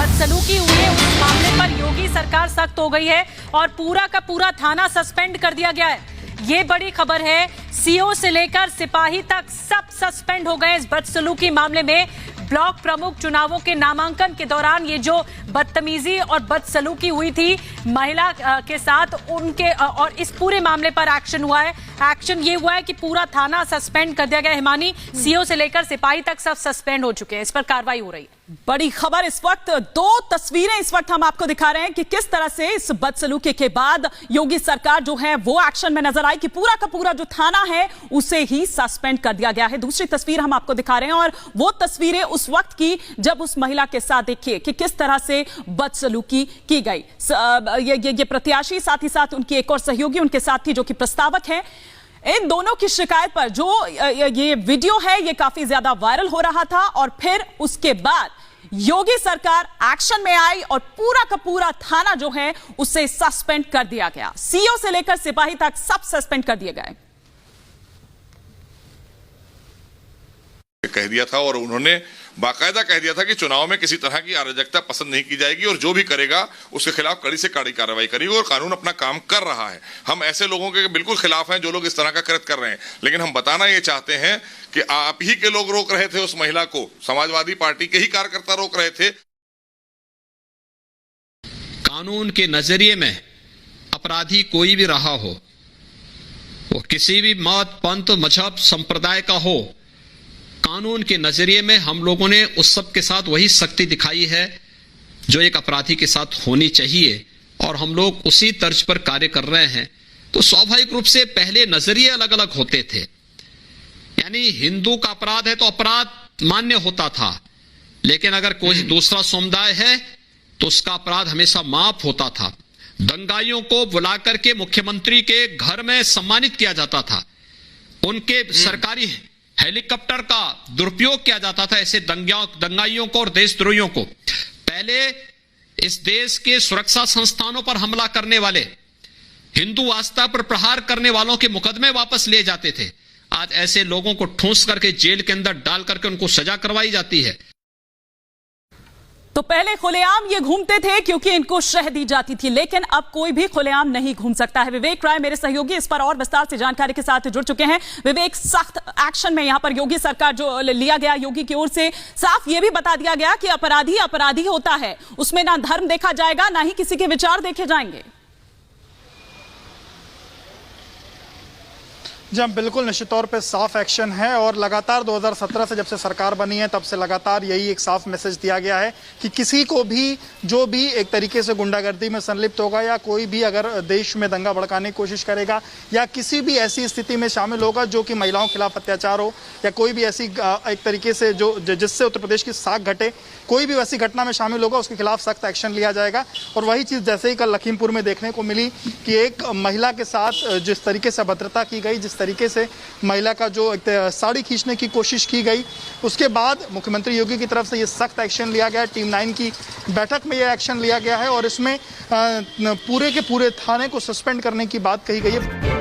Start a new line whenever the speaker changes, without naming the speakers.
बदसलूकी हुई उस मामले पर योगी सरकार सख्त हो गई है और पूरा का पूरा थाना सस्पेंड कर दिया गया है। ये बड़ी खबर है। सीओ से लेकर सिपाही तक सब सस्पेंड हो गए इस बदसलूकी मामले में। ब्लॉक प्रमुख चुनावों के नामांकन के दौरान ये जो बदतमीजी और बदसलूकी हुई थी महिला के साथ, उनके और इस पूरे मामले पर एक्शन हुआ है। एक्शन ये हुआ है कि पूरा थाना सस्पेंड कर दिया गया। हिमानी, सीओ से लेकर सिपाही तक सब सस्पेंड हो चुके हैं। इस पर कार्रवाई हो रही है।
बड़ी खबर इस वक्त, दो तस्वीरें इस वक्त हम आपको दिखा रहे हैं कि किस तरह से इस बदसलूकी के बाद योगी सरकार जो है वो एक्शन में नजर आई कि पूरा का पूरा जो थाना है उसे ही सस्पेंड कर दिया गया है। दूसरी तस्वीर हम आपको दिखा रहे हैं और वो तस्वीरें उस वक्त की जब उस महिला के साथ देखिए कि किस तरह से बदसलूकी की गई। ये प्रत्याशी, साथ ही साथ उनकी एक और सहयोगी उनके साथ थी जो कि प्रस्तावक है। इन दोनों की शिकायत पर जो ये वीडियो है ये काफी ज्यादा वायरल हो रहा था और फिर उसके बाद योगी सरकार एक्शन में आई और पूरा का पूरा थाना जो है उसे सस्पेंड कर दिया गया। सीओ से लेकर सिपाही तक सब सस्पेंड कर दिए गए।
कह दिया था और उन्होंने बाकायदा कह दिया था कि चुनाव में किसी तरह की अराजकता पसंद नहीं की जाएगी और जो भी करेगा उसके खिलाफ कड़ी से कड़ी कार्रवाई करेगी और कानून अपना काम कर रहा है। हम ऐसे लोगों के बिल्कुल खिलाफ हैं जो लोग इस तरह का कृत्य कर रहे हैं, लेकिन हम बताना ये चाहते हैं कि आप ही के लोग रोक रहे थे उस महिला को, समाजवादी पार्टी के ही कार्यकर्ता रोक रहे थे।
कानून के नजरिए में अपराधी कोई भी रहा हो, वो किसी भी मत, पंथ, मजहब, संप्रदाय का हो, कानून के नजरिए में हम लोगों ने उस सब के साथ वही सख्ती दिखाई है जो एक अपराधी के साथ होनी चाहिए और हम लोग उसी तर्ज पर कार्य कर रहे हैं। तो स्वाभाविक रूप से पहले नजरिए अलग अलग होते थे, यानी हिंदू का अपराध है तो अपराध मान्य होता था, लेकिन अगर कोई दूसरा समुदाय है तो उसका अपराध हमेशा माफ होता था। दंगाइयों को बुलाकर के मुख्यमंत्री के घर में सम्मानित किया जाता था, उनके सरकारी हेलीकॉप्टर का दुरुपयोग किया जाता था ऐसे दंगाइयों को और देशद्रोहियों को। पहले इस देश के सुरक्षा संस्थानों पर हमला करने वाले, हिंदू आस्था पर प्रहार करने वालों के मुकदमे वापस लिए जाते थे। आज ऐसे लोगों को ठूंस करके जेल के अंदर डाल करके उनको सजा करवाई जाती है।
तो पहले खुलेआम ये घूमते थे क्योंकि इनको शह दी जाती थी, लेकिन अब कोई भी खुलेआम नहीं घूम सकता है। विवेक राय मेरे सहयोगी इस पर और विस्तार से जानकारी के साथ जुड़ चुके हैं। विवेक, सख्त एक्शन में यहां पर योगी सरकार जो लिया गया, योगी की ओर से साफ ये भी बता दिया गया कि अपराधी अपराधी होता है, उसमें ना धर्म देखा जाएगा ना ही किसी के विचार देखे जाएंगे।
जी हाँ, बिल्कुल निश्चित तौर पे साफ एक्शन है और लगातार 2017 से जब से सरकार बनी है तब से लगातार यही एक साफ मैसेज दिया गया है कि किसी को भी जो भी एक तरीके से गुंडागर्दी में संलिप्त होगा या कोई भी अगर देश में दंगा भड़काने की कोशिश करेगा या किसी भी ऐसी स्थिति में शामिल होगा जो कि महिलाओं के खिलाफ अत्याचार हो या कोई भी ऐसी एक तरीके से जो जिससे उत्तर प्रदेश की साख घटे, कोई भी वैसी घटना में शामिल होगा उसके खिलाफ सख्त एक्शन लिया जाएगा। और वही चीज़ जैसे ही कल लखीमपुर में देखने को मिली कि एक महिला के साथ जिस तरीके से अभद्रता की गई, जिस तरीके से महिला का जो साड़ी खींचने की कोशिश की गई, उसके बाद मुख्यमंत्री योगी की तरफ से ये सख्त एक्शन लिया गया। टीम 9 की बैठक में ये एक्शन लिया गया है और इसमें पूरे के पूरे थाने को सस्पेंड करने की बात कही गई है।